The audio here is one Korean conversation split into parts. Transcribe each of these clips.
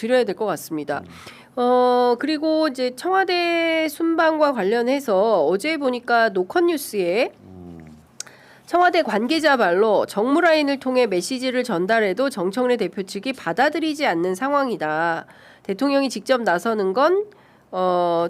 드려야 될 것 같습니다. 그리고 이제 청와대 순방과 관련해서 어제 보니까 노컷뉴스에 청와대 관계자 말로 정무라인을 통해 메시지를 전달해도 정청래 대표 측이 받아들이지 않는 상황이다. 대통령이 직접 나서는 건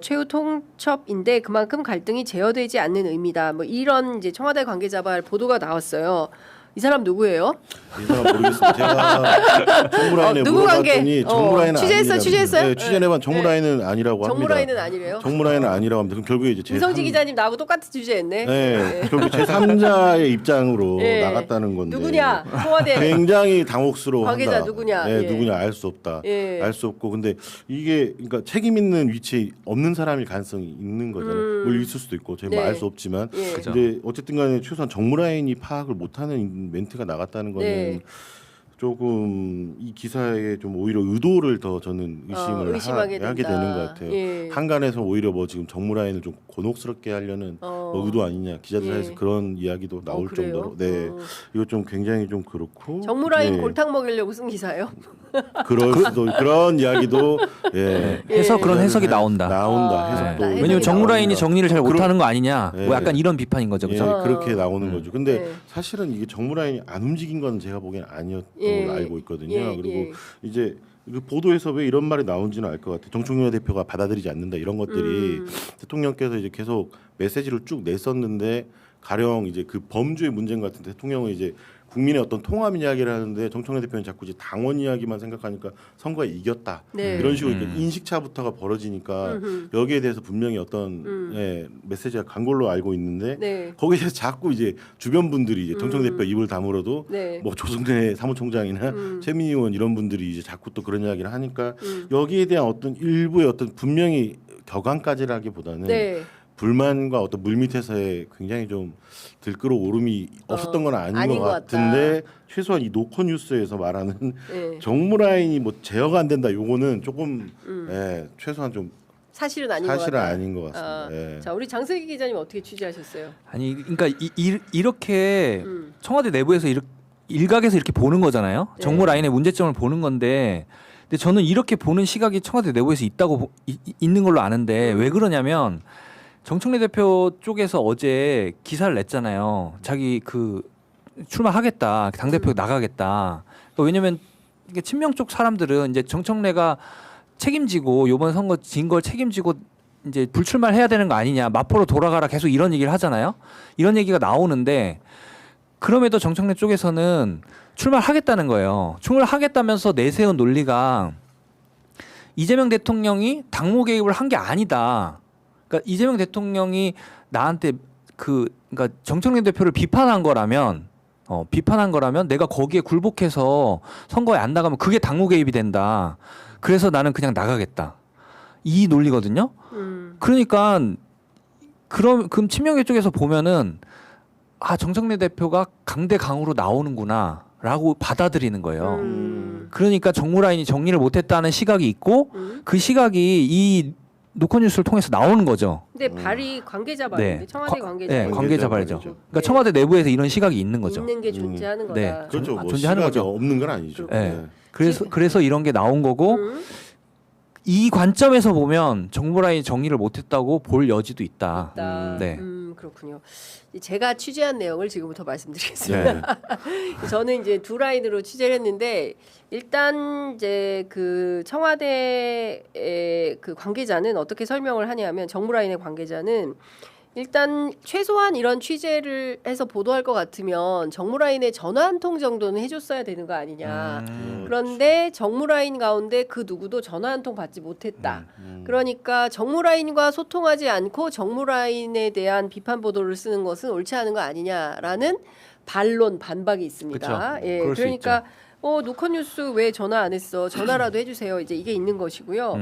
최후 통첩인데 그만큼 갈등이 제어되지 않는 의미다. 뭐 이런 이제 청와대 관계자 발 보도가 나왔어요. 이 사람 누구예요? 이 사람 모르겠어요. 제가 정무라인에 누구 관계? 물어봤더니 정무라인은 취재했어요? 네, 취재해봤 정무라인은 아니라고 합니다. 정무라인은 아니래요. 정무라인은 아니라고 합니다. 그럼 결국에 이제 김성지 기자님 나하고 똑같은 취재했네. 네, 결국 제3자의 입장으로 네. 나갔다는 건데. 누구냐? 청와대 굉장히 당혹스러워한다. 관계자 누구냐? 네, 예. 누구냐 알 수 없다. 예. 알 수 없고 근데 이게 그러니까 책임 있는 위치에 없는 사람일 가능성이 있는 거잖아요. 물론 있을 수도 있고 저희 네. 뭐 알 수 없지만 예. 근데 어쨌든간에 최소한 정무라인이 파악을 못하는 멘트가 나갔다는 거는 네. 조금 이 기사에 좀 오히려 의도를 더 저는 의심하게 하게 된다. 되는 것 같아요. 예. 한간에서 오히려 뭐 지금 정무라인을 좀 곤혹스럽게 하려는 뭐 의도 아니냐 기자들 예. 사이에서 그런 이야기도 나올 그래요? 정도로 네 이거 좀 굉장히 좀 그렇고 정무라인 네. 골탕 먹이려고 쓴 기사예요. 그럴 수도 그런 이야기도 예. 해서 그런 기자들 해석이 사이에 나온다. 나온다. 아, 해석도 해석이 왜냐면 정무라인이 나온다. 정리를 잘 못하는 거 아니냐. 네. 뭐 약간 이런 비판인 거죠, 예, 그죠? 그렇게 나오는 거죠. 근데 네. 사실은 이게 정무라인이 안 움직인 건 제가 보기엔 아니었던 예. 걸로 알고 있거든요. 예, 그리고 예. 이제 그 보도에서 왜 이런 말이 나온지는 알 것 같아요. 정청래 대표가 받아들이지 않는다 이런 것들이 대통령께서 이제 계속 메시지를 쭉 냈었는데 가령 이제 그 범주의 문제인 것 같은데 대통령은 이제 국민의 어떤 통합 이야기를 하는데 정청래 대표는 자꾸 이제 당원 이야기만 생각하니까 선거에 이겼다 네. 이런 식으로 이렇게 인식차부터가 벌어지니까 여기에 대해서 분명히 어떤 예, 메시지가 간 걸로 알고 있는데 네. 거기에 대해서 자꾸 이제 주변 분들이 이제 정청래 대표 입을 다물어도 네. 뭐 조승래 사무총장이나 최민희 의원 이런 분들이 이제 자꾸 또 그런 이야기를 하니까 여기에 대한 어떤 일부의 어떤 분명히 격앙까지라기보다는 네. 불만과 어떤 물밑에서의 굉장히 좀 들끓어 오름이 없었던 건 아닌 아닌 것 것 같은데 최소한 이 노컷뉴스에서 말하는 네. 정무라인이 뭐 제어가 안 된다 요거는 조금 예, 최소한 좀 사실은 아닌 사실은 것 같다. 아닌 것 같습니다. 예. 자, 우리 장슬기 기자님 어떻게 취재하셨어요? 아니 그러니까 이렇게 청와대 내부에서 일각에서 이렇게 보는 거잖아요. 네. 정무라인의 문제점을 보는 건데 근데 저는 이렇게 보는 시각이 청와대 내부에서 있는 걸로 아는데 왜 그러냐면 정청래 대표 쪽에서 어제 기사를 냈잖아요. 자기 그 출마하겠다, 당 대표 나가겠다. 그러니까 왜냐면 이게 친명 쪽 사람들은 이제 정청래가 책임지고 이번 선거 진 걸 책임지고 이제 불출마를 해야 되는 거 아니냐, 마포로 돌아가라 계속 이런 얘기를 하잖아요. 이런 얘기가 나오는데 그럼에도 정청래 쪽에서는 출마를 하겠다는 거예요. 출마를 하겠다면서 내세운 논리가 이재명 대통령이 당무 개입을 한 게 아니다. 그러니까 이재명 대통령이 나한테 그러니까 정청래 대표를 비판한 거라면 내가 거기에 굴복해서 선거에 안 나가면 그게 당무 개입이 된다. 그래서 나는 그냥 나가겠다. 이 논리거든요. 그러니까 그럼 친명계 쪽에서 보면은 정청래 대표가 강대강으로 나오는구나라고 받아들이는 거예요. 그러니까 정무라인이 정리를 못했다는 시각이 있고 그 시각이 이 노컷뉴스를 통해서 나오는 거죠. 근데 발이 관계자 발인데 청와대 관계자. 네, 관계자 발이죠. 발이죠. 그러니까 청와대 내부에서 이런 시각이 있는 거죠. 있는 게 존재하는 거다. 네. 그렇죠. 뭐 존재하는 시각이 거죠. 없는 건 아니죠. 네. 그래서 이런 게 나온 거고 이 관점에서 보면 정무라인이 정리를 못했다고 볼 여지도 있다. 네. 그렇군요. 제가 취재한 내용을 지금부터 말씀드리겠습니다. 네. 저는 이제 두 라인으로 취재를 했는데 일단 이제 그 청와대의 그 관계자는 어떻게 설명을 하냐면 정무라인의 관계자는 일단 최소한 이런 취재를 해서 보도할 것 같으면 정무라인의 전화 한 통 정도는 해줬어야 되는 거 아니냐. 그런데 정무라인 가운데 그 누구도 전화 한 통 받지 못했다. 그러니까 정무라인과 소통하지 않고 정무라인에 대한 비판 보도를 쓰는 것은 옳지 않은 거 아니냐라는 반박이 있습니다. 그쵸. 예, 그럴 수 그러니까 노컷뉴스 왜 전화 안 했어? 전화라도 해주세요. 이제 이게 있는 것이고요.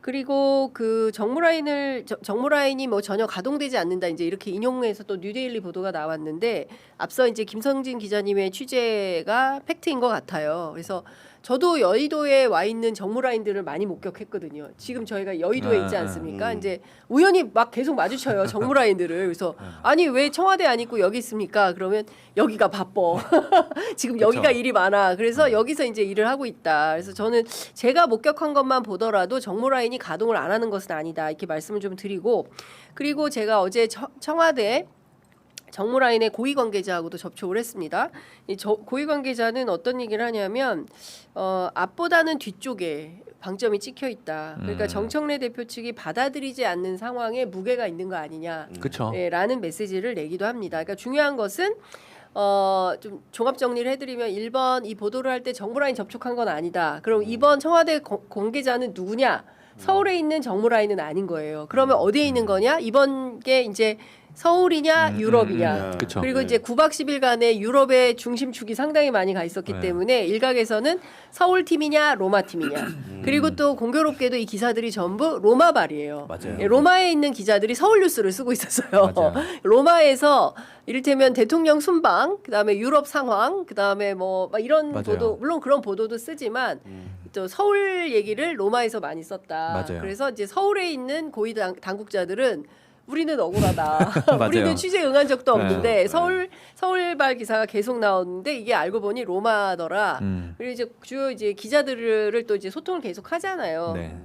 그리고 그 정무라인이 뭐 전혀 가동되지 않는다. 이제 이렇게 인용해서 또 뉴데일리 보도가 나왔는데 앞서 이제 김성진 기자님의 취재가 팩트인 것 같아요. 그래서 저도 여의도에 와 있는 정무라인들을 많이 목격했거든요. 지금 저희가 여의도에 있지 않습니까? 이제 우연히 막 계속 마주쳐요 정무라인들을. 그래서 아니 왜 청와대 안 있고 여기 있습니까? 그러면 여기가 바빠. 지금 그쵸. 여기가 일이 많아. 그래서 여기서 이제 일을 하고 있다. 그래서 저는 제가 목격한 것만 보더라도 정무라인이 가동을 안 하는 것은 아니다. 이렇게 말씀을 좀 드리고, 그리고 제가 어제 청와대 정무라인의 고위 관계자하고도 접촉을 했습니다. 이 고위 관계자는 어떤 얘기를 하냐면 앞보다는 뒤쪽에 방점이 찍혀 있다. 그러니까 정청래 대표 측이 받아들이지 않는 상황에 무게가 있는 거 아니냐. 그렇죠. 라는 메시지를 내기도 합니다. 그러니까 중요한 것은 좀 종합 정리를 해드리면 1번 이 보도를 할 때 정무라인 접촉한 건 아니다. 그럼 2번 청와대 관계자는 누구냐? 서울에 있는 정무라인은 아닌 거예요. 그러면 어디에 있는 거냐? 이번 게 이제 서울이냐 유럽이냐. 그쵸. 그리고 이제 9박 10일간의 유럽의 중심축이 상당히 많이 가 있었기 네. 때문에 일각에서는 서울 팀이냐 로마 팀이냐. 그리고 또 공교롭게도 이 기사들이 전부 로마발이에요. 맞아요. 예, 로마에 있는 기자들이 서울 뉴스를 쓰고 있었어요. 맞아요. 로마에서 이를테면 대통령 순방, 그다음에 유럽 상황, 그다음에 뭐 막 이런 맞아요. 보도, 물론 그런 보도도 쓰지만 또 서울 얘기를 로마에서 많이 썼다. 맞아요. 그래서 이제 서울에 있는 고위 당국자들은 우리는 억울하다. 맞아요. 우리는 취재 응한 적도 없는데 네. 서울발 기사가 계속 나오는데 이게 알고 보니 로마더라. 그리고 이제 주요 이제 기자들을 또 이제 소통을 계속 하잖아요. 네.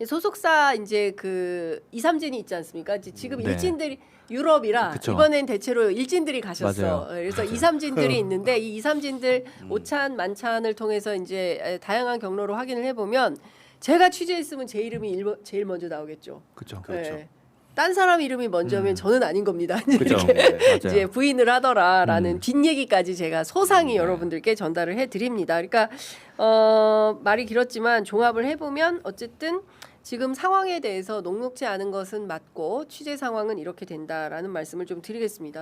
소속사 이제 그 2, 3진이 있지 않습니까? 이제 지금 네. 일진들이 유럽이라 그쵸. 이번엔 대체로 일진들이 가셨어. 맞아요. 그래서 2, 3진들이 있는데 이 2, 3진들 오찬 만찬을 통해서 이제 다양한 경로로 확인을 해보면 제가 취재했으면 제 이름이 제일 먼저 나오겠죠. 그렇죠. 그렇죠. 네. 딴 사람 이름이 먼저면 저는 아닌 겁니다. 그죠. 이렇게 맞아요. 이제 부인을 하더라라는 뒷얘기까지 제가 소상히 여러분들께 전달을 해드립니다. 그러니까 말이 길었지만 종합을 해보면 어쨌든 지금 상황에 대해서 녹록지 않은 것은 맞고 취재 상황은 이렇게 된다라는 말씀을 좀 드리겠습니다.